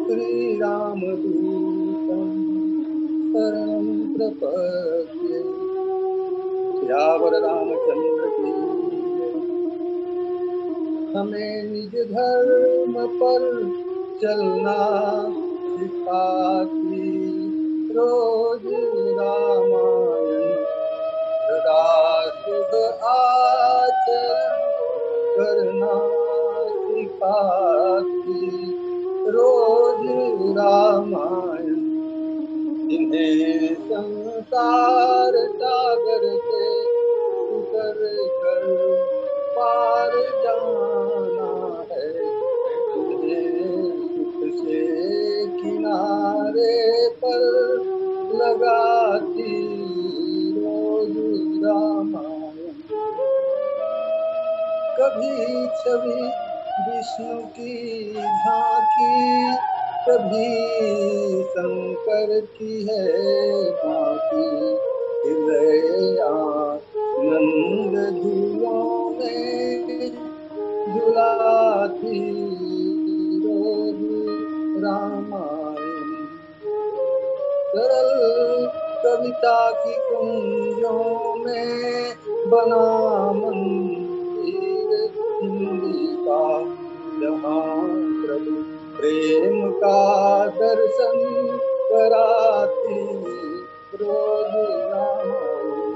श्रीराम दूतं शरणं प्रपद्ये। सियावर रामचंद्र की जय। हमें निज धर्म पर चलना सिखाती रोज रामायण। सदा शुभ आचरण करना सिखाती रोज रामायण। जिन्हें संसार सागर से उतर कर पार जाना है, उन्हें सुख से किनारे पर लगाती रोज रामायण। कभी छवि विष्णु की झांकी, कभी शंकर की है बाकी। हृदय आनंद झूलों में झुलाती रोज रामायण। सरल कविता की कुंजों में बना मंदिर हिंदी का, जहाँ प्रभु प्रेम का दर्शन कराती रोज रामायण।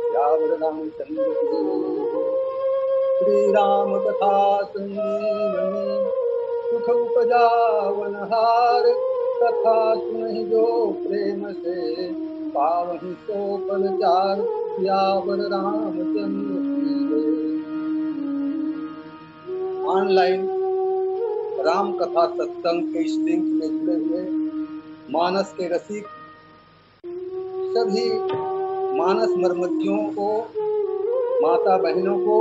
सियावर रामचंद्र की जय। श्री राम कथा संजीवनी सुख उपजावन हार। कथा सुनहि जो प्रेम से पावहि सो फल चार। सियावर रामचंद्र की जय। ऑनलाइन राम कथा सत्संग के इस लिंक में जुड़े हुए मानस के रसिक सभी मानस मर्मज्ञों को, माता बहनों को,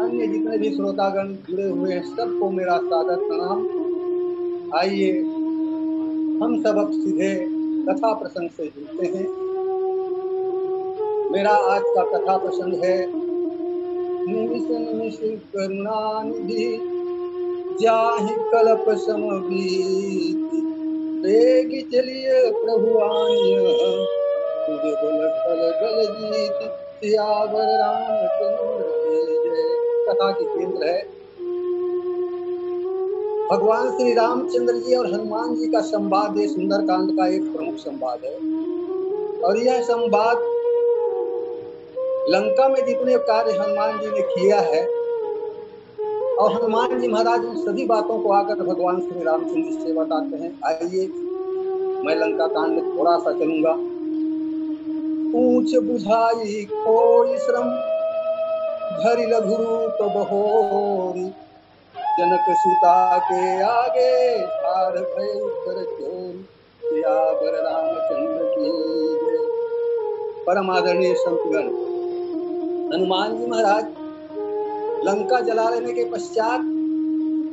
अन्य जितने भी श्रोतागण जुड़े हुए हैं, सबको मेरा सादर प्रणाम। आइए हम सब अब सीधे कथा प्रसंग से जुड़ते हैं। मेरा आज का कथा प्रसंग है निमिष निमिष करुणानिधि, जाहि कल्प सम बीति। बेगी चलिए प्रभु आइए, तुझे बल खल गल जीति। सियावर रामचंद्र की जय। कथा की केंद्र है भगवान श्री रामचंद्र जी और हनुमान जी का संवाद। ये सुंदरकांड का एक प्रमुख संवाद है और यह संवाद लंका में जितने कार्य हनुमान जी ने किया है और हनुमान जी महाराज उन सभी बातों को आकर भगवान श्री रामचंद्र जी से बताते हैं। आइए मैं लंका कांड में थोड़ा सा चलूंगा। पूछ बुझाई खोई श्रम, धरि लघु रूप बहोरी। जनक सुता के आगे ठाड़ भय उत्तर चोरी। सियावर रामचंद्र की जय। परम आदरणीय संतगण, हनुमान जी महाराज लंका जला लेने के पश्चात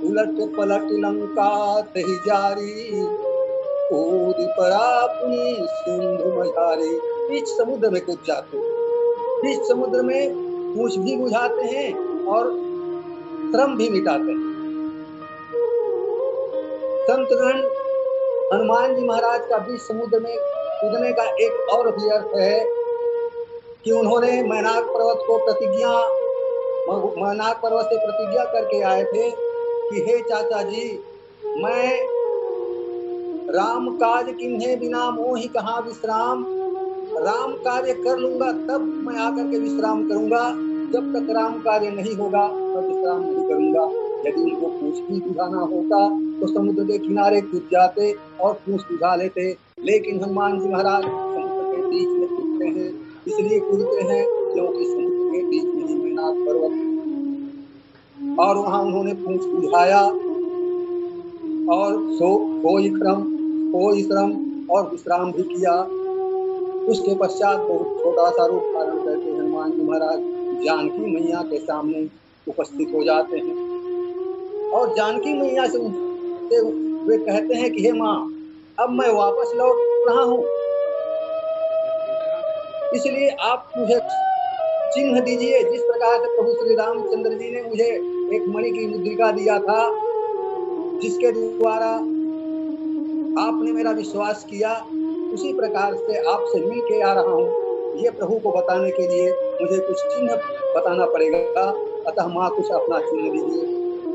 उलट पलट लंका तही जारी। कूद पड़ा पुनि सिंधु मझारी। बीच समुद्र में कूद जाते हैं, बीच समुद्र में पूछ भी बुझाते हैं और श्रम भी मिटाते हैं। संतगण, हनुमान जी महाराज का बीच समुद्र में कूदने का एक और भी अर्थ है कि उन्होंने मैनाक पर्वत को मैनाक पर्वत से प्रतिज्ञा करके आए थे कि हे चाचा जी, मैं राम काज किन्हे बिना मोहि कहाँ विश्राम। राम कार्य कर लूंगा तब मैं आकर के विश्राम करूंगा, जब तक राम कार्य नहीं होगा मैं विश्राम नहीं करूंगा। यदि उनको पूछ भी बुझाना होता तो समुद्र के किनारे कूद जाते और पूछ बुझा लेते, लेकिन हनुमान जी महाराज समुद्र के बीच में कूदते हैं। इसलिए कूदते हैं क्योंकि समुद्र के बीच में ही मैनाक पर्वत और वहां उन्होंने पूछ बुझाया और कोई श्रम और विश्राम भी किया। उसके पश्चात बहुत छोटा सा रूप धारण करके हनुमान जी महाराज जानकी मैया के सामने उपस्थित हो जाते हैं और जानकी मैया से वे कहते हैं कि हे माँ, अब मैं वापस लौट रहा हूँ, इसलिए आप मुझे चिन्ह दीजिए। जिस प्रकार से प्रभु श्री रामचंद्र जी ने मुझे एक मणि की मुद्रिका दिया था, जिसके द्वारा आपने मेरा विश्वास किया, उसी प्रकार से आपसे मिल के आ रहा हूँ। ये प्रभु को बताने के लिए मुझे कुछ चिन्ह बताना पड़ेगा, अतः माँ कुछ अपना चिन्ह दीजिए।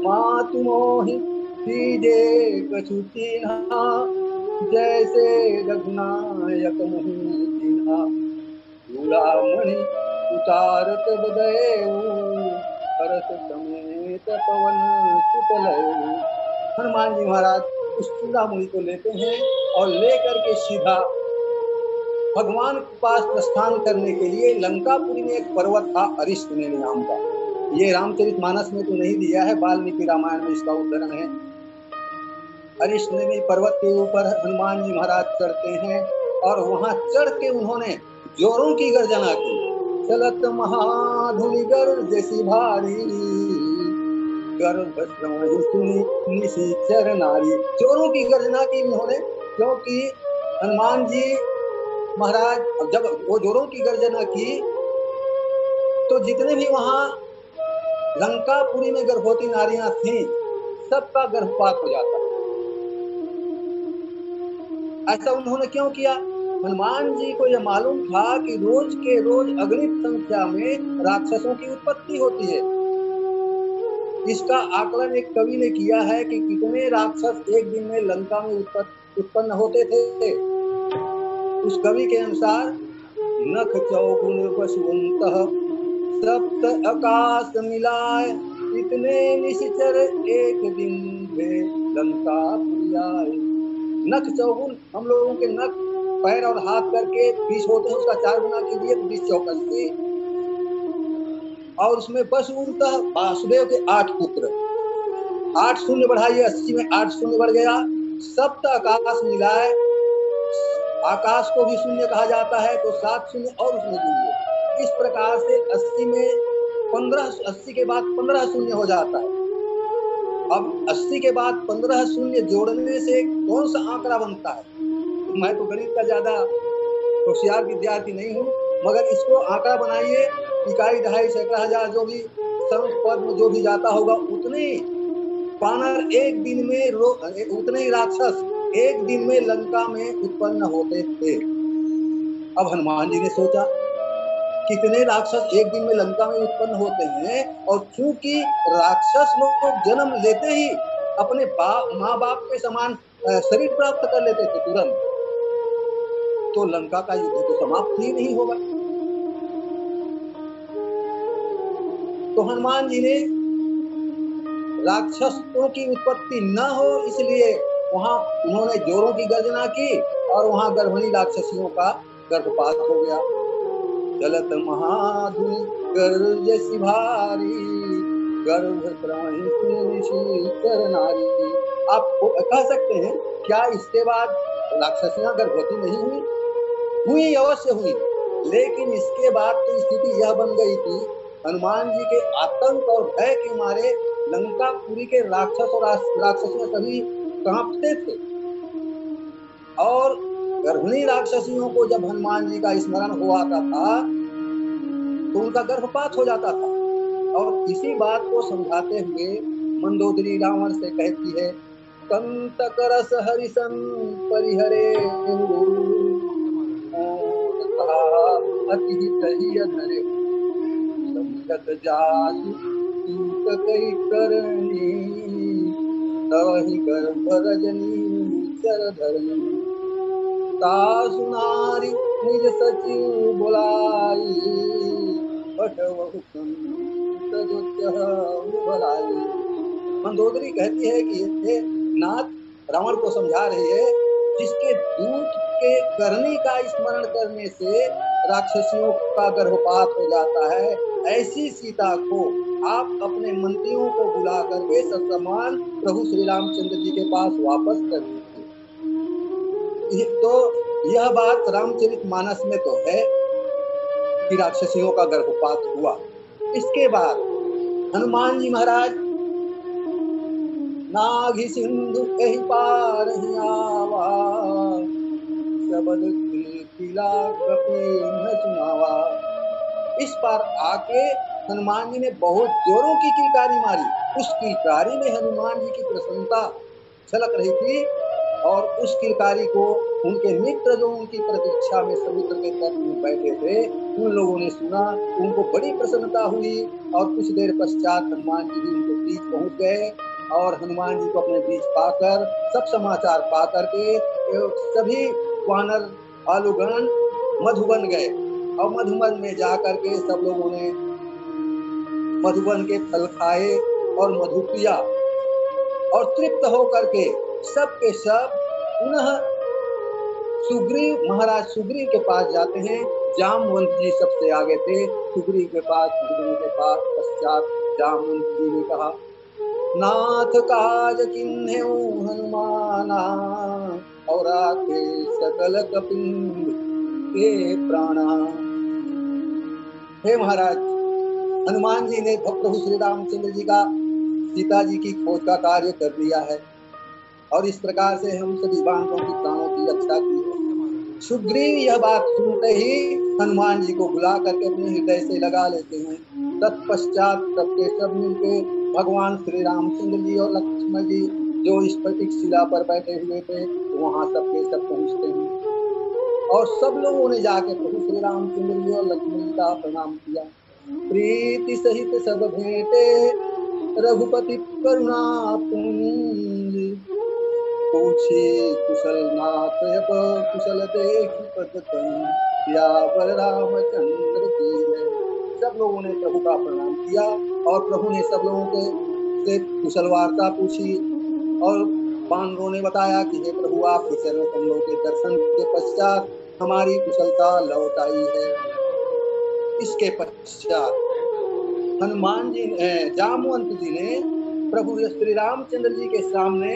माँ तुमोहि दीजे कछु चिन्हा, जैसे रघुनायक मुहि चिन्हा। चूड़ामणि उतारत बदयऊ, हरस समेत पवन सुत लयऊ। हनुमान जी महाराज उस चूड़ामणि को लेते हैं और लेकर के सीधा भगवान के पास प्रस्थान करने के लिए लंकापुरी में एक पर्वत था अरिष्टनेमि नाम का। ये रामचरितमानस में तो नहीं दिया है, वाल्मीकि रामायण में इसका उद्धरण है। अरिष्टनेमि पर्वत के ऊपर हनुमान जी महाराज चढ़ते हैं और वहां चढ़ के उन्होंने जोरों की गर्जना की। चलत महाधुनि गर्जसि भारी, गर्भ श्रवण सुनि निशिचर नारी। जोरों की गर्जना की उन्होंने, क्योंकि हनुमान जी महाराज जब वो जोरों की गर्जना की तो जितने भी वहां लंकापुरी में गर्भवती नारियां थीं, सबका गर्भपात हो जाता। ऐसा उन्होंने क्यों किया? हनुमान जी को यह मालूम था कि रोज के रोज अगणित संख्या में राक्षसों की उत्पत्ति होती है। इसका आकलन एक कवि ने किया है कि कितने राक्षस एक दिन में लंका में उत्पन्न होते थे। उस कवि के अनुसार नख चौगुन वसुवंतः, सप्त आकाश मिलाए, इतने निशिचर एक दिन में लंका आए। नख चौगुन, हम लोगों के नख पैर और हाथ करके 20 होते हैं, उसका 4 गुना कीजिए तो 20 चौक 80, और उसमें वसुवंतः वासुदेव के 8 पुत्र, 8 शून्य बढ़ाइए 80 में 8 शून्य बढ़ गया। सप्त आकाश मिलाए, आकाश को भी शून्य कहा जाता है, तो 7 शून्य और उसमें जुड़िए। इस प्रकार से 80 में 15, 80 के बाद 15 शून्य हो जाता है। अब 80 के बाद 15 शून्य जोड़ने से कौन सा आंकड़ा बनता है? मैं तो गणित का ज्यादा होशियार विद्यार्थी नहीं हूँ, मगर इसको आंकड़ा बनाइए, इकाई दहाई सैकड़ा हजार जो भी संख पद में जो भी जाता होगा, उतने वानर एक दिन में उतने ही राक्षस एक दिन में लंका में उत्पन्न होते थे। अब हनुमान जी ने सोचा कितने राक्षस एक दिन में लंका में उत्पन्न होते हैं, और चूंकि राक्षस लोग जन्म लेते ही अपने माँ बाप के समान शरीर प्राप्त कर लेते थे तुरंत, तो लंका का युद्ध तो समाप्त ही नहीं होगा। तो हनुमान जी ने राक्षसों की उत्पत्ति न हो इसलिए वहां उन्होंने जोरों की गर्जना की और वहां गर्भणी राक्षसियों का गर्भपात हो गया। चलत महाधुनि गर्जसि भारी, गर्भ श्रवण सुनि निशिचर नारी। आप कह सकते हैं क्या इसके बाद राक्षसियां गर्भवती नहीं हुई? हुई, अवश्य हुई, लेकिन इसके बाद तो स्थिति यह बन गई थी, हनुमान जी के आतंक और भय के मारे लंकापुरी के राक्षस और राक्षसियां सभी कांपते थे, और गर्भिणी राक्षसियों को जब हनुमान जी का स्मरण हुआ था तो उनका गर्भपात हो जाता था। और इसी बात को समझाते हुए मंदोदरी रावण से कहती है, कंतक रस हरिसन परिहरे अति कही धरे, समझत जासु सूत कई करनी, तवहि गर्भ रजनी चर धरनी। तासु नारी निज सचिव बुलाई, बटवहु संत जो चहु भलाई। मंदोदरी कहती है कि ये नाथ रावण को समझा रही है, जिसके दूत के करनी का स्मरण करने से राक्षसियों का गर्भपात हो जाता है, ऐसी सीता को आप अपने मंत्रियों को बुला करके ससम्मान प्रभु श्री रामचंद्र जी के पास वापस कर दीजिए। तो यह बात रामचरितमानस में तो है कि राक्षसियों का गर्भपात हुआ। इसके बाद हनुमान जी महाराज नाघि सिंधु कहि पार आवा, शबद किला कपि न सुनावा। इस पार आके हनुमान जी ने बहुत जोरों की किलकारी मारी। उस किलकारी में हनुमान जी की प्रसन्नता झलक रही थी, और उस किलकारी को उनके मित्र जो उनकी प्रतीक्षा में समुद्र के तट में बैठे थे, उन लोगों ने सुना, उनको बड़ी प्रसन्नता हुई और कुछ देर पश्चात हनुमान जी भी उनके बीच पहुंच गए और हनुमान जी को अपने बीच पाकर, सब समाचार पा करके सभी वानर आलूगण मधुबन गए और मधुबन में जाकर के सब लोगों ने मधुबन के फल खाए और मधु पिया और तृप्त होकर के सब के सब पुनः सुग्रीव महाराज सुग्रीव के पास जाते हैं। जामवंत जी सबसे आगे थे। सुग्रीव के पास पहुंचने के पास पश्चात जामवंत जी ने कहा, नाथ काज किन्हेउ हनुमाना और आखे सकल कपिंद के प्राणा। हे महाराज, हनुमान जी ने प्रभु श्री रामचंद्र जी का सीता जी की खोज का कार्य कर दिया है और इस प्रकार से हम सभी बांधवों की प्राणों की रक्षा की है। सुग्रीव यह बात सुनते ही हनुमान जी को बुला करके अपने हृदय से लगा लेते हैं। तत्पश्चात सबके सब मिलके भगवान श्री रामचंद्र जी और लक्ष्मण जी जो इस स्फटिक शिला पर बैठे हुए थे, तो वहां सबके सब पहुंचते हैं और सब लोगों ने जाके प्रभु श्री रामचंद्र जी और लक्ष्मण जी का प्रणाम किया। प्रीति सहित सब भेंटे रघुपति करुणा पुंज, पूछे कुशल नाथ कुशल देख पतन सियावर रामचंद्र की जय। सब लोगों ने प्रभु का प्रणाम किया और प्रभु ने सब लोगों के से कुशल वार्ता पूछी और बानरों ने बताया कि हे प्रभु, आपके चरण कमलों के दर्शन के पश्चात हमारी कुशलता लौट आई है। इसके पश्चात हनुमान जी जामवंत जी ने प्रभु श्री रामचंद्र जी के सामने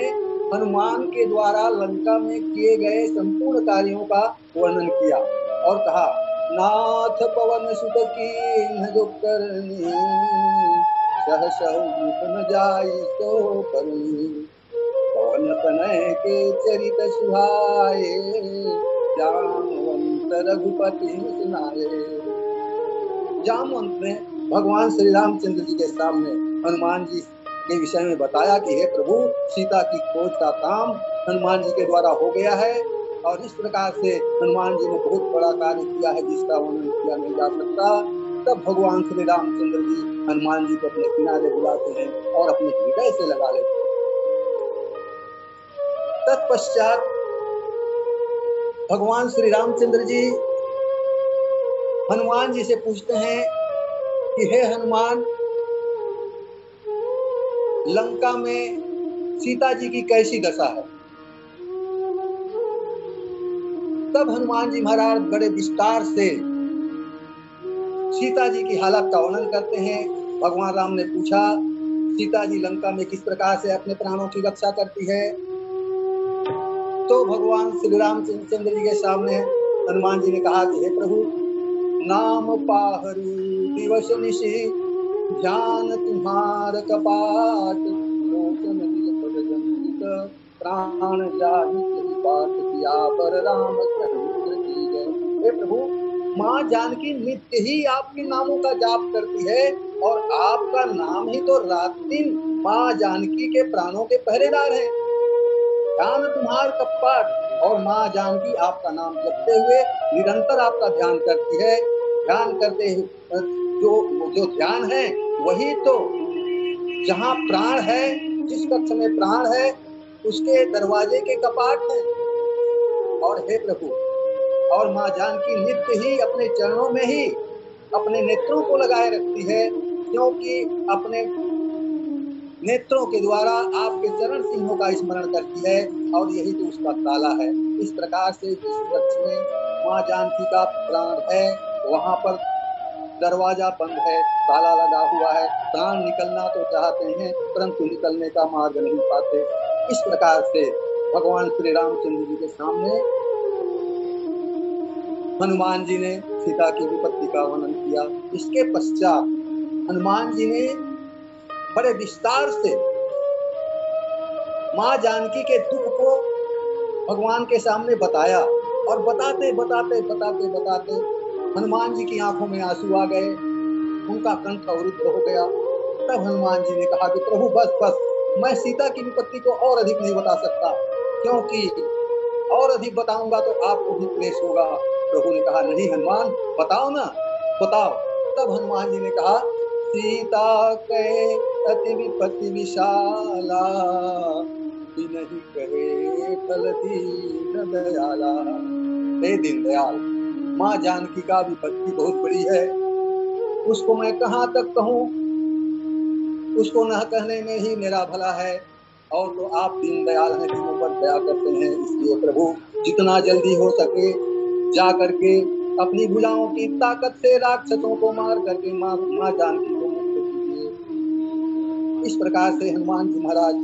हनुमान के द्वारा लंका में किए गए संपूर्ण कार्यों का वर्णन किया और कहा, नाथ पवन सुत कीन्ह जो करनी, सहसह मुख न जाई सो करनी, पवन तनय के चरित सुहाए, जामवंत रघुपति सुनाए। जामवंत ने भगवान श्री रामचंद्र जी के सामने हनुमान जी के विषय में बताया कि हे प्रभु, सीता की खोज का काम हनुमान जी के द्वारा हो गया है और इस प्रकार से हनुमान जी ने बहुत बड़ा कार्य किया है जिसका वर्णन किया नहीं जा सकता। तब भगवान श्री रामचंद्र जी हनुमान जी को अपने किनारे बुलाते हैं और अपने हृदय से लगा लेते हैं। तत्पश्चात भगवान श्री रामचंद्र जी हनुमान जी से पूछते हैं कि हे हनुमान, लंका में सीता जी की कैसी दशा है। तब हनुमान जी महाराज बड़े विस्तार से सीता जी की हालत का वर्णन करते हैं। भगवान राम ने पूछा, सीता जी लंका में किस प्रकार से अपने प्राणों की रक्षा करती है। तो भगवान श्री रामचंद्र जी के सामने हनुमान जी ने कहा कि हे प्रभु, नाम पाहरु दिवस निशि, ध्यान तुम्हार कपाट, लोचन जनित प्राण जाहि बात किया पर रामचंद्र की जय। हे प्रभु, माँ जानकी नित्य ही आपके नामों का जाप करती है और आपका नाम ही तो रात दिन माँ जानकी के प्राणों के पहरेदार है। ध्यान तुम्हार कपाट और माँ जानकी आपका नाम जपते हुए निरंतर आपका ध्यान करती है। ध्यान करते जो ध्यान है वही तो जहाँ प्राण है, जिस कक्ष में प्राण है उसके दरवाजे के कपाट हैं। और हे प्रभु, और माँ जानकी नित्य ही अपने चरणों में ही अपने नेत्रों को लगाए रखती है, क्योंकि अपने नेत्रों के द्वारा आपके चरण चिन्हों का स्मरण करती है और यही तो उसका ताला है। इस प्रकार से जिस कक्ष में माँ जानकी का प्राण है वहां पर दरवाजा बंद है, ताला लगा हुआ है। प्राण निकलना तो चाहते हैं परंतु निकलने का मार्ग नहीं पाते। इस प्रकार से भगवान श्री रामचंद्र जी के सामने हनुमान जी ने सीता की विपत्ति का वर्णन किया। इसके पश्चात हनुमान जी ने बड़े विस्तार से माँ जानकी के दुख को भगवान के सामने बताया और बताते बताते बताते बताते हनुमान जी की आंखों में आंसू आ गए, उनका कंठ अवरुद्ध हो गया। तब हनुमान जी ने कहा कि प्रभु बस बस, मैं सीता की विपत्ति को और अधिक नहीं बता सकता। क्योंकि और अधिक बताऊंगा तो आपको भी क्लेश होगा। प्रभु ने कहा नहीं हनुमान, बताओ ना, बताओ। तब हनुमान जी ने कहा, सीता कहे अति विपत्ति विशाला, नहीं कहे फल दीन दयाला। हे दीन दयाल, माँ जानकी का विपत्ति बहुत बड़ी है, उसको मैं कहाँ तक कहूँ, उसको न कहने में ही मेरा भला है। और तो आप दीन दयाल हैं, दीनों पर दया करते हैं, इसलिए प्रभु जितना जल्दी हो सके जा करके अपनी भुजाओं की ताकत से राक्षसों को मार करके माँ जानकी को मुक्त कीजिए। इस प्रकार से हनुमान जी महाराज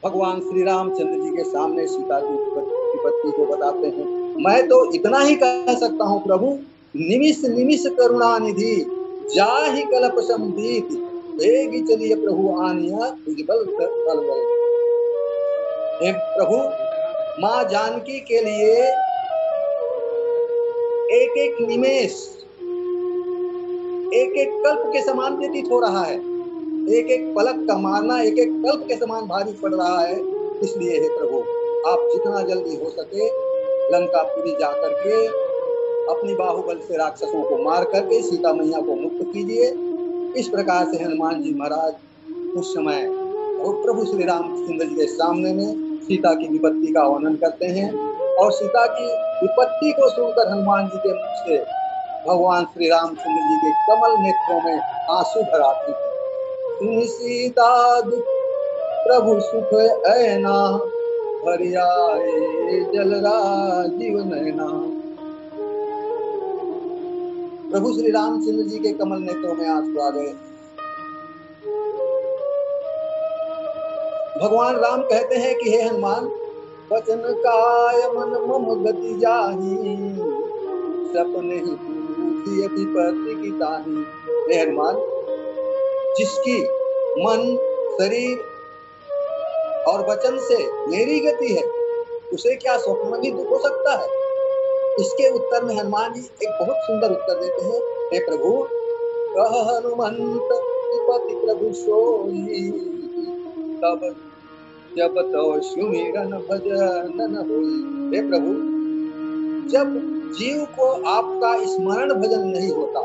भगवान श्री रामचंद्र जी के सामने सीता की विपत्ति को बताते हैं। मैं तो इतना ही कह सकता हूँ प्रभु, निमिष निमिष करुणा निधि, जाहि कल्प संभीत, वेगी चलिए प्रभु आनिया उज्जवल बलबल। हे प्रभु, माँ जानकी के लिए एक एक निमेष एक एक कल्प के समान व्यतीत हो रहा है, एक एक पलक का मारना एक एक कल्प के समान भारी पड़ रहा है। इसलिए हे प्रभु, आप जितना जल्दी हो सके लंकापुरी जाकर के अपनी बाहुबल से राक्षसों को मार करके सीता मैया को मुक्त कीजिए। इस प्रकार से हनुमान जी महाराज उस समय और प्रभु श्री रामचंद्र जी के सामने में सीता की विपत्ति का वर्णन करते हैं। और सीता की विपत्ति को सुनकर हनुमान जी के मुख से भगवान श्री रामचंद्र जी के कमल नेत्रों में आंसू भर आते हैं। सुनि सीता दुख प्रभु सुख ऐना, भरियाए जलराजीव नैना। प्रभु श्री रामचंद्र जी के कमल नेत्रों में आंसू आ गए। भगवान राम कहते हैं कि हे हनुमान, वचन काय मन मम गति जाही, सपने ही पूछी विपत्ति की ताही। हे हनुमान, जिसकी मन शरीर और वचन से मेरी गति है, उसे क्या स्वप्न में भी दुख हो सकता है? इसके उत्तर में हनुमान जी एक बहुत सुंदर उत्तर देते हैं। हे प्रभु, कह हनुमंत विपत्ति प्रभु सोई, तब जब तव सुमिरन भजन न होई। हे प्रभु, जब जीव को आपका स्मरण भजन नहीं होता,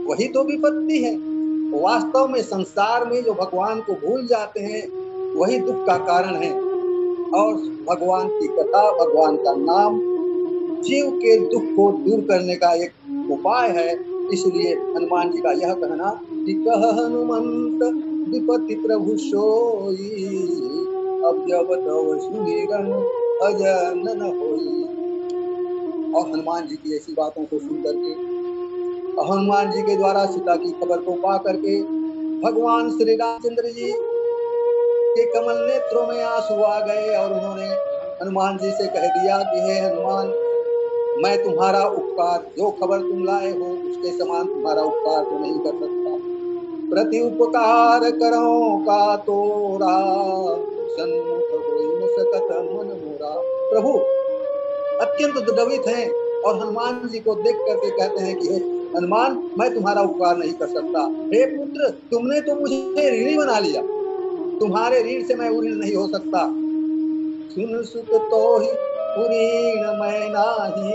वही तो विपत्ति है। वास्तव में संसार में जो भगवान को भूल जाते हैं वही दुख का कारण है। और भगवान की कथा, भगवान का नाम जीव के दुख को दूर करने का एक उपाय है। इसलिए हनुमान जी का यह कहना कि कह हनुमंत विपत्ति प्रभु सोई, अब जब तव सुमिरन भजन न होई। और हनुमान जी की ऐसी बातों को सुन करके, हनुमान जी के द्वारा सीता की खबर को पा करके भगवान श्री रामचंद्र जी के कमल नेत्रों में आंसू आ गए। और उन्होंने हनुमान जी से कह दिया कि हे हनुमान, मैं तुम्हारा उपकार, जो खबर तुम लाए हो उसके समान तुम्हारा उपकार तो नहीं कर सकता। प्रति उपकार करो का तोरा, सन्मुख होई न सकत मन मोरा। प्रभु अत्यंत द्रवित हैं और हनुमान जी को देख करके कहते हैं कि हे हनुमान, मैं तुम्हारा उपकार नहीं कर सकता। हे पुत्र, तुमने तो मुझे ऋणी बना लिया, तुम्हारे ऋण से मैं उऋण नहीं हो सकता। सुन सुख तो ही उऋण मैं नाही,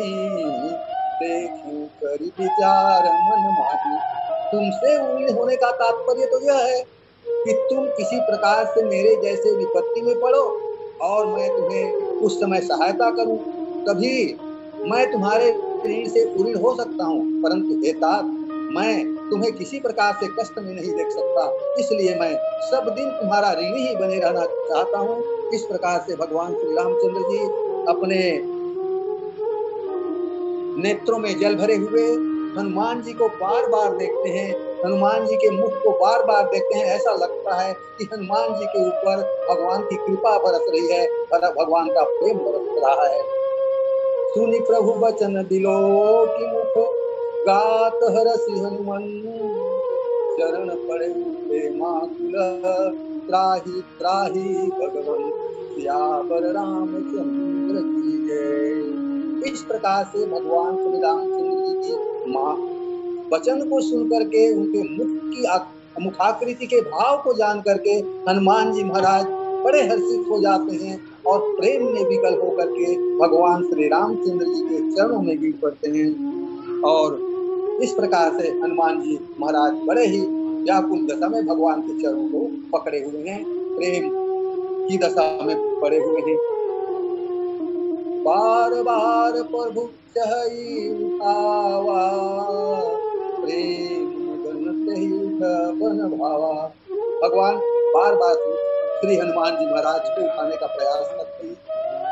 देखूं कर विचार मन माही। तुमसे उऋण होने का तात्पर्य तो यह है कि तुम किसी प्रकार से मेरे जैसे विपत्ति में पड़ो और मैं तुम्हें उस समय सहायता करूं, तभी मैं तुम्हारे ऋण से उऋण हो सकता हूं। परंतु हे तात, मैं तुम्हें किसी प्रकार से कष्ट में नहीं देख सकता, इसलिए मैं सब दिन तुम्हारा ऋणी ही बने रहना चाहता हूं। इस प्रकार से भगवान श्री रामचंद्र जी अपने नेत्रों में जल भरे हुए हनुमान जी को बार बार देखते हैं, हनुमान जी के मुख को बार बार देखते हैं। ऐसा लगता है कि हनुमान जी के ऊपर भगवान की कृपा बरस रही है और भगवान का प्रेम बरस रहा है। सुनि प्रभु बचन दिलो की मुख, गात हरसि हनुमान, चरण पड़े प्रेमाकुल, त्राहि त्राहि भगवन सियावर रामचंद्र की जय। इस प्रकार से भगवान श्री रामचंद्र जी की माँ वचन को सुन करके, उनके मुख की मुखाकृति के भाव को जान करके हनुमान जी महाराज बड़े हर्षित हो जाते हैं और प्रेम में विकल होकर के भगवान श्री रामचंद्र जी के चरणों में गिर पड़ते हैं। और इस प्रकार से हनुमान जी महाराज बड़े ही व्याकुल दशा में भगवान के चरणों को पकड़े हुए हैं, प्रेम की दशा में पड़े हुए हैं। बार बार प्रभु चही उठावा, प्रेम मगन तहि बन भावा। भगवान बार बार श्री हनुमान जी महाराज को उठाने का प्रयास करते हैं,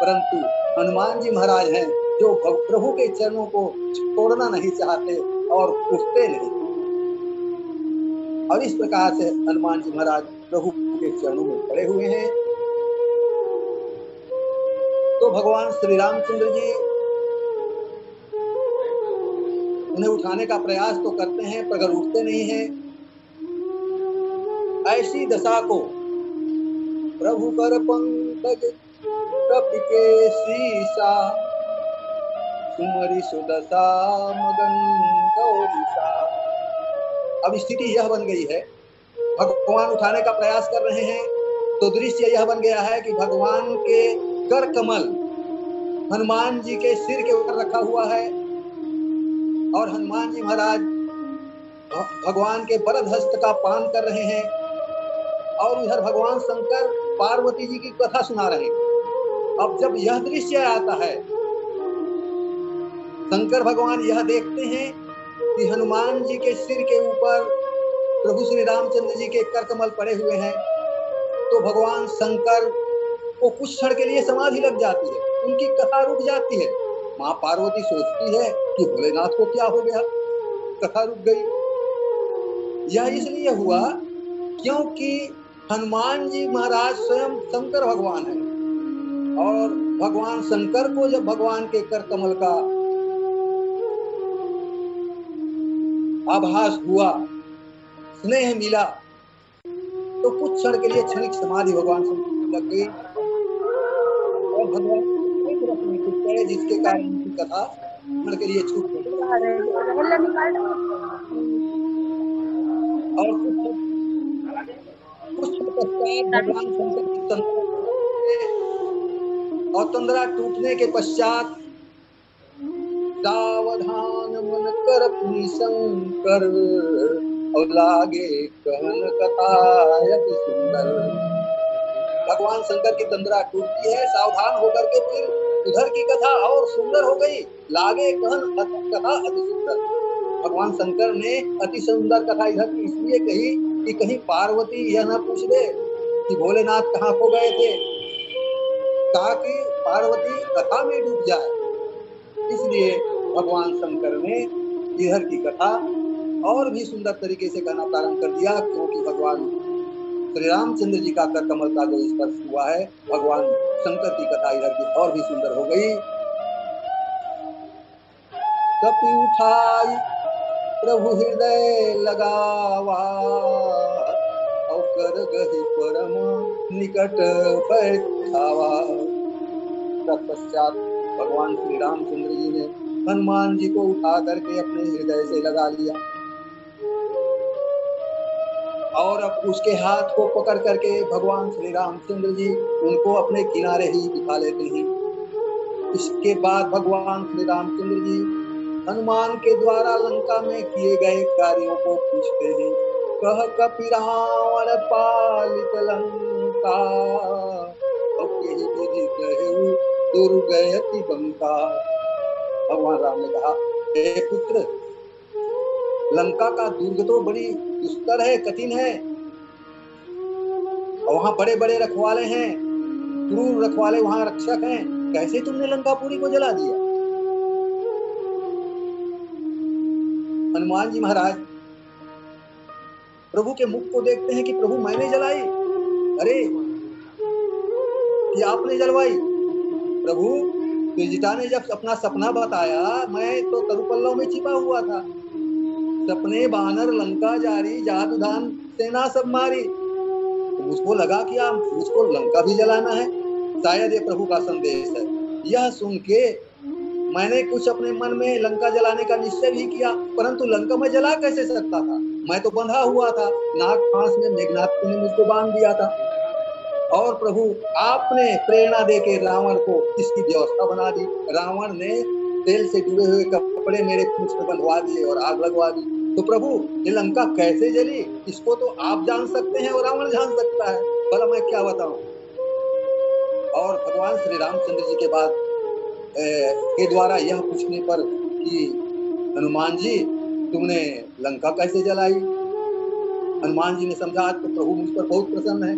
परंतु हनुमान जी महाराज हैं जो प्रभु के चरणों को छोड़ना नहीं चाहते और उठते नहीं। और इस प्रकार से हनुमान जी महाराज प्रभु के चरणों में पड़े हुए हैं। तो भगवान श्री रामचंद्र जी उन्हें उठाने का प्रयास तो करते हैं, पर उठते नहीं हैं। ऐसी दशा को प्रभु कर पंकज कपिके शीशा, सुमरि सुदशा मगन गौरीशा। अब स्थिति यह बन गई है, भगवान उठाने का प्रयास कर रहे हैं तो दृश्य यह बन गया है कि भगवान के कर कमल हनुमान जी के सिर के ऊपर रखा हुआ है और हनुमान जी महाराज भगवान के वरद हस्त का पान कर रहे हैं और उधर भगवान शंकर पार्वती जी की कथा सुना रहे हैं। अब जब यह दृश्य आता है, शंकर भगवान यह देखते हैं कि हनुमान जी के सिर के ऊपर प्रभु श्री रामचंद्र जी के कर कमल पड़े हुए हैं, तो भगवान शंकर को कुछ क्षण के लिए समाधि लग जाती है, उनकी कथा रुक जाती है। माँ पार्वती सोचती है कि भोलेनाथ को क्या हो गया, कथा रुक गई। यह इसलिए हुआ क्योंकि हनुमान जी महाराज स्वयं शंकर भगवान है और भगवान शंकर को जब भगवान के कर कमल का आभास हुआ, स्नेह मिला, तो कुछ क्षण के लिए क्षणिक समाधि भगवान शंकर लग गई और भगवान जिसके कारण उनकी कथा क्षण के लिए छूट गई। और कुछ पश्चात भगवान शंकर की और तंद्रा टूटने के पश्चात सावधान मन कर अपनी शंकर और लागे कहन कथा अति सुंदर। भगवान शंकर की तंद्रा टूटती है, सावधान होकर के फिर उधर की कथा और सुंदर हो गई, लागे कहन कथा अति सुंदर। भगवान शंकर ने अति सुंदर कथा इधर इसलिए कही कि कहीं पार्वती यह न पूछ दे कि भोलेनाथ कहाँ खो गए थे, ताकि पार्वती कथा में डूब जाए। इसलिए भगवान शंकर ने इधर की कथा और भी सुंदर तरीके से कहना प्रारंभ कर दिया, क्योंकि भगवान श्री रामचंद्र जी का कर कमल का जो स्पर्श हुआ है, भगवान शंकर की कथा इधर की और भी सुंदर हो गई। कपि उठाई प्रभु हृदय लगावा, और कर गहि परम निकट बैठावा। तत्पश्चात भगवान श्री रामचंद्र जी ने हनुमान जी को उठा करके अपने हृदय से लगा लिया और अब उसके हाथ को पकड़ करके भगवान श्री रामचंद्र जी उनको अपने किनारे ही बिठा लेते हैं। इसके बाद भगवान श्री रामचंद्र जी हनुमान के द्वारा लंका में किए गए कार्यों को पूछते हैं। कह कपि रावण पालित लंका, दुर्गयति बंका। भगवान राम ने कहा, हे पुत्र, लंका का दुर्ग तो बड़ी दुष्कर है, कठिन है, और वहां बड़े बड़े रखवाले हैं, क्रूर रखवाले वहां रक्षक हैं, कैसे तुमने लंकापुरी को जला दिया? हनुमान जी महाराज प्रभु के मुख को देखते हैं कि प्रभु मैंने जलाई? अरे कि आपने जलवाई? प्रभु त्रिजटा ने जब अपना सपना बताया, मैं तो तरुपल्लव में छिपा हुआ था, सपने बानर लंका जारी, जादू दान सेना सब मारी, तो मुझको लगा कि आप मुझको लंका भी जलाना है, शायद ये प्रभु का संदेश है। यह सुन के मैंने कुछ अपने मन में लंका जलाने का निश्चय भी किया, परंतु लंका में जला कैसे सकता था? मैं तो बंधा हुआ था, नाग फांस में मेघनाथ ने मुझको बांध दिया था। और प्रभु आपने प्रेरणा देके रावण को इसकी व्यवस्था बना दी। रावण ने तेल से डूबे हुए कपड़े मेरे पूंछ में बंधवा दिए और आग लगवा दी। तो प्रभु ये लंका कैसे जली इसको तो आप जान सकते हैं और रावण जान सकता है, भला मैं क्या बताऊं। और भगवान श्री रामचंद्र जी के बाद के द्वारा यह पूछने पर कि हनुमान जी तुमने लंका कैसे जलाई, हनुमान जी ने समझा तो प्रभु मुझ पर बहुत प्रसन्न है।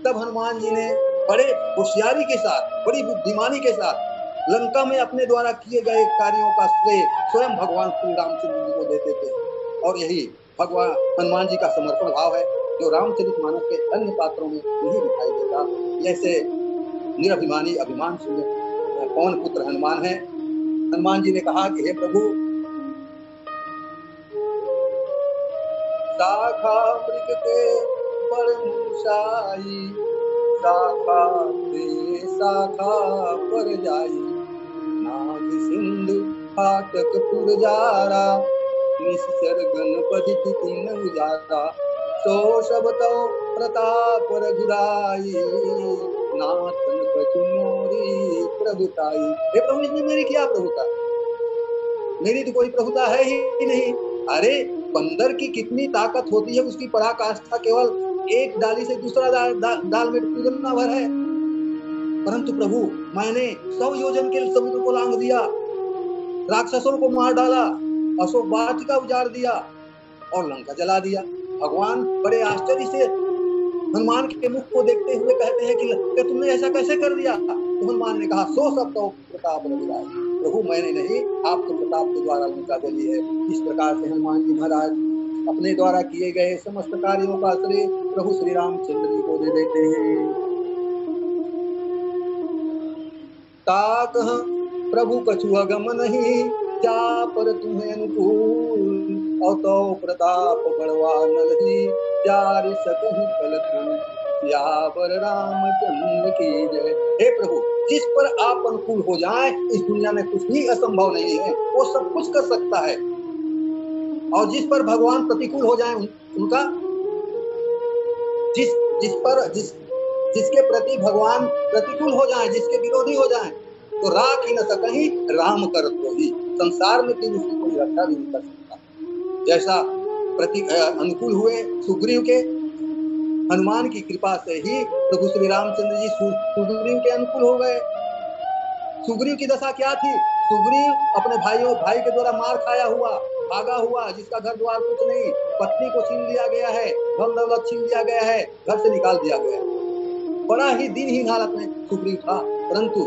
तब हनुमान जी ने बड़े होशियारी के साथ, बड़ी बुद्धिमानी के साथ लंका में अपने द्वारा किए गए कार्यों का श्रेय स्वयं भगवान श्री रामचंद्र जी को देते थे। और यही भगवान हनुमान जी का समर्पण भाव है जो रामचरितमानस के अन्य पात्रों में नहीं दिखाई देता। जैसे निरभिमानी अभिमान शून्य पवन पुत्र हनुमान है। हनुमान जी ने कहा कि हे प्रभु, शाखा मृग के बड़ मुंशाई, शाखा ते शाखा पर जाई, नाग सिंधु फाटक पुरजारा, निश्चर गणपति तीन उजारा, सो सब तो प्रताप रघुराई, नाथन कछु मोरी प्रभुताई। हे प्रभु, इसमें मेरी क्या प्रभुता, मेरी तो कोई प्रभुता है ही नहीं। अरे बंदर की कितनी ताकत होती है, उसकी पराकाष्ठा केवल एक डाली से दूसरा डाल में कूदना भर है। परंतु प्रभु मैंने 100 योजन के समुद्र को लांघ दिया, राक्षसों को मार डाला, अशोक वाटिका उजाड़ दिया और लंका जला दिया। भगवान बड़े आश्चर्य से हनुमान के मुख को देखते हुए कहते हैं कि तुमने ऐसा कैसे कर दिया। तो हनुमान ने कहा, सो सब तो प्रताप रघुराई। प्रभु मैंने नहीं, आपके प्रताप के द्वारा लंका जली है। इस प्रकार से हनुमान जी महाराज अपने द्वारा किए गए समस्त कार्यों का श्रेय प्रभु श्री रामचंद्र जी को दे देते हैं। ताक प्रभु कछु अगम नहीं, जा पर तुम्हें अनुकूल, और तो प्रताप बड़वा नलही, जार सकहु कल सियावर रामचंद्र की जय। हे प्रभु, जिस पर आप अनुकूल हो जाएं, इस दुनिया में कुछ भी असंभव नहीं है, वो सब कुछ कर सकता है। और जिस पर भगवान प्रतिकूल हो जाएं, उनका जिसके प्रति भगवान प्रतिकूल हो जाएं, जिसके विरोधी हो जाएं, तो राख ही न सकहीं राम कर द्रोही। संसार में फिर उसकी कोई रक्षा भी नहीं कर सकता। जैसा अनुकूल हुए सुग्रीव के, हनुमान की कृपा से ही प्रभु श्री रामचंद्र जी सुग्रीव के अनुकूल हो गए। सुग्रीव की दशा क्या थी? सुग्रीव अपने भाई के द्वारा मार खाया हुआ, भागा हुआ, जिसका घर द्वार कुछ नहीं, पत्नी को छीन लिया गया है, धन दौलत छीन लिया गया है, घर से निकाल दिया गया है। बड़ा ही दिनहीन हालत में सुग्रीव था। परंतु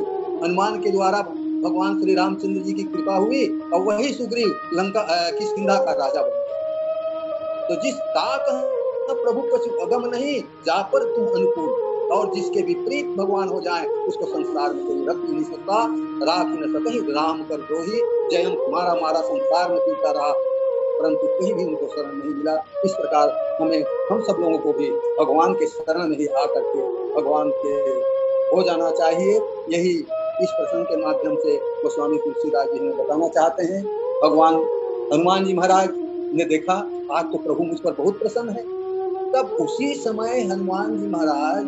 हनुमान के द्वारा भगवान श्री रामचंद्र जी की कृपा हुई और वही सुग्रीव लंका किष्किंधा का राजा बन गया। तो जिस ताक प्रभु कछु अगम नहीं, जा पर तुम अनुकूल, और जिसके विपरीत भगवान हो जाए उसको संसार में कोई रख नहीं सकता। राख न सकहीं राम कर द्रोही, जयम मारा मारा संसार में पीता रहा, परंतु कहीं भी उनको शरण नहीं मिला। इस प्रकार हम सब लोगों को भी भगवान के शरण में ही आकर के भगवान के हो जाना चाहिए। यही इस प्रसंग के माध्यम से गोस्वामी तुलसीदास जी हमें बताना चाहते हैं। भगवान हनुमान जी महाराज ने देखा आज तो प्रभु मुझ पर बहुत प्रसन्न है। तब उसी समय हनुमान जी महाराज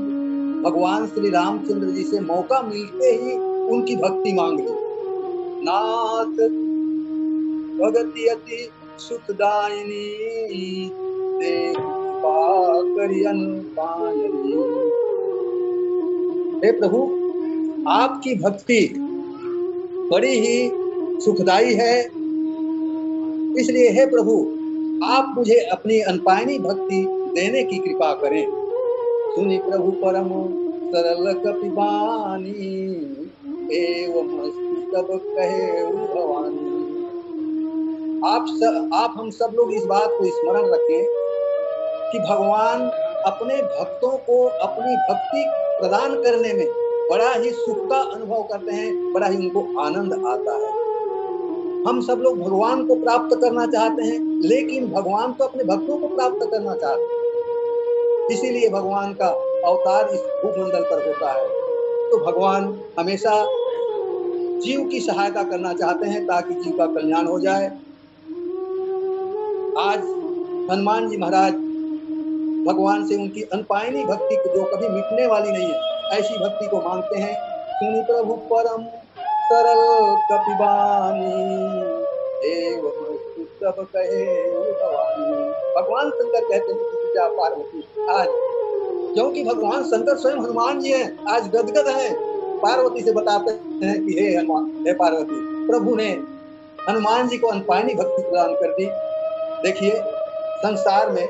भगवान श्री रामचंद्र जी से मौका मिलते ही उनकी भक्ति मांग ली। नाथ भगति अति सुखदायिनी, हे प्रभु, आपकी भक्ति बड़ी ही सुखदाई है, इसलिए हे प्रभु आप मुझे अपनी अनपायनी भक्ति देने की कृपा करें। सुनि प्रभु परम सरल कपिबानी, एवं सब कहे भवानी। आप हम सब लोग इस बात को स्मरण रखें कि भगवान अपने भक्तों को अपनी भक्ति प्रदान करने में बड़ा ही सुख का अनुभव करते हैं, बड़ा ही उनको आनंद आता है। हम सब लोग भगवान को प्राप्त करना चाहते हैं, लेकिन भगवान तो अपने भक्तों को प्राप्त करना चाहते हैं। इसीलिए भगवान का अवतार इस भूमंडल पर होता है। तो भगवान हमेशा जीव की सहायता करना चाहते हैं ताकि जीव का कल्याण हो जाए। आज हनुमान जी महाराज भगवान से उनकी अनपायनी भक्ति जो कभी मिटने वाली नहीं है, ऐसी भक्ति को मांगते हैं। सुनि प्रभु परम सरल कपिबानी, एवं सब कहे भवानी। भगवान शंकर कहते हैं कि विद्या पार्वती आज, क्योंकि भगवान शंकर स्वयं हनुमान जी हैं, आज गदगद हैं, पार्वती से बताते हैं कि हे हनुमान, हे पार्वती। प्रभु ने हनुमान जी को अनपायनी भक्ति प्रदान कर दी। देखिए, संसार में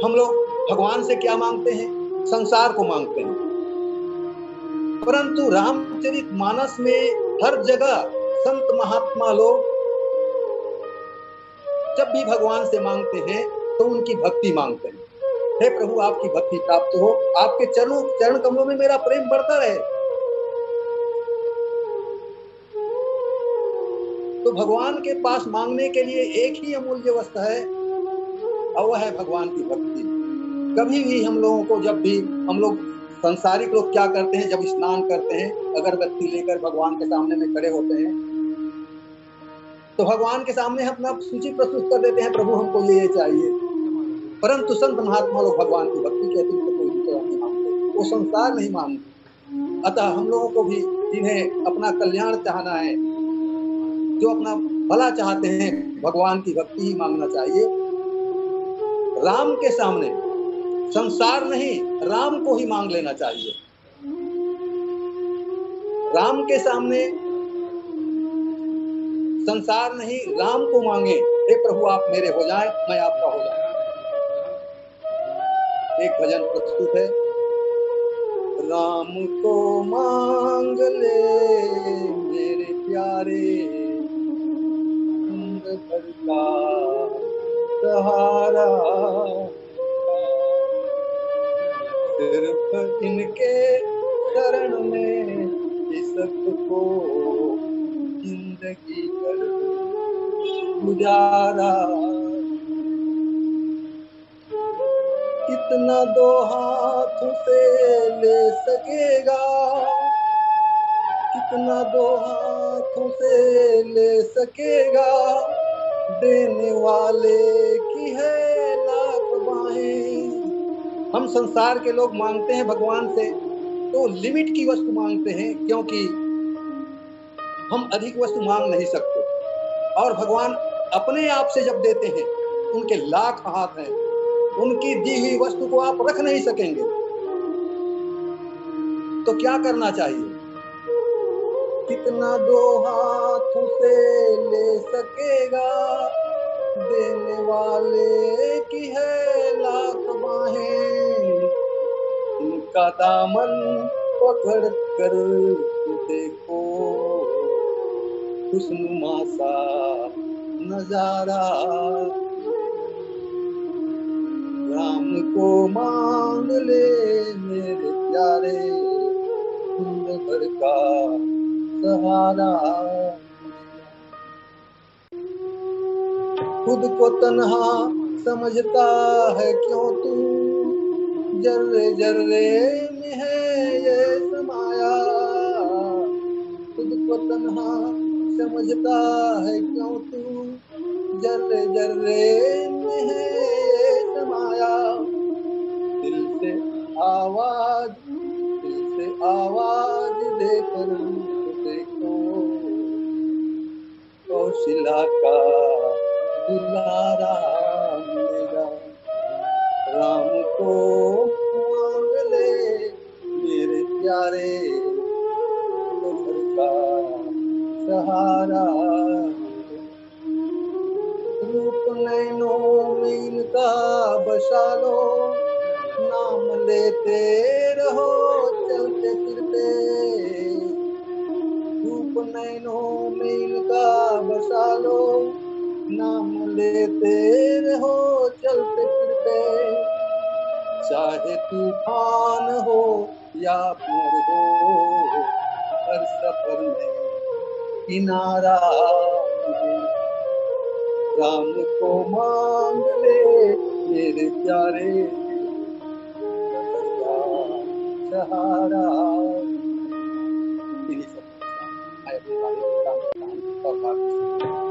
हम लोग भगवान से क्या मांगते हैं? संसार को मांगते हैं, परंतु रामचरितमानस में हर जगह संत महात्मा लोग जब भी भगवान से मांगते हैं तो उनकी भक्ति मांगते हैं। हे प्रभु, आपकी भक्ति प्राप्त हो, आपके चरण कमलों में मेरा प्रेम बढ़ता रहे। तो भगवान के पास मांगने के लिए एक ही अमूल्य वस्तु है, और वह है भगवान की भक्ति। कभी भी हम लोगों को, जब भी हम लोग संसारिक लोग क्या करते हैं, जब स्नान करते हैं, अगरबत्ती लेकर भगवान के सामने में खड़े होते हैं, तो भगवान के सामने अपना सूची प्रस्तुत कर देते हैं, प्रभु हमको ये चाहिए। परंतु संत महात्मा लोग भगवान की भक्ति कहते हैं तो कोई दूसरा नहीं मांगते, वो संसार नहीं मांगते। अतः हम लोगों को भी जिन्हें अपना कल्याण चाहना है, जो अपना भला चाहते हैं, भगवान की भक्ति ही मांगना चाहिए। राम के सामने संसार नहीं, राम को ही मांग लेना चाहिए। राम के सामने संसार नहीं, राम को मांगे। हे प्रभु, आप मेरे हो जाएं, मैं आपका हो जाऊं। एक भजन प्रस्तुत है। राम को मांग ले मेरे प्यारे, भर का सहारा, सिर्फ इनके शरण में सबको जिंदगी कर गुजारा। कितना दो हाथों से ले सकेगा, कितना दो हाथों से ले सकेगा, देने वाले की है लाख बाहें। हम संसार के लोग मांगते हैं भगवान से तो लिमिट की वस्तु मांगते हैं, क्योंकि हम अधिक वस्तु मांग नहीं सकते। और भगवान अपने आप से जब देते हैं, उनके लाख हाथ हैं, उनकी दी हुई वस्तु को आप रख नहीं सकेंगे। तो क्या करना चाहिए? कितना दो हाथों से ले सकेगा, देने वाले की है लाख बाहें। उनका दामन पकड़ कर देखो, खुशनुमा सा नजारा। राम को मांग ले मेरे प्यारे, भर का सहारा। खुद को तन्हा समझता है क्यों तू, जर्रे जर्रे में है ये समाया। खुद को तन्हा समझता है क्यों तू, जर्रे जर्रे में है ये समाया। दिल से आवाज देकर देखो, कौशिला का दुलारा मिलेगा। राम को मांग ले मेरे प्यारे, घर का सहारा। रूप नैनों में इनका बसा लो, नाम लेते रहो चलते फिरते। रूप नैनों में इनका बसा लो, नाम लेते रहो चलते फिरते। चाहे तूफान हो या प्यार हो, हर सफर में किनारा। राम को मांग ले मेरे प्यारे, सहारा। और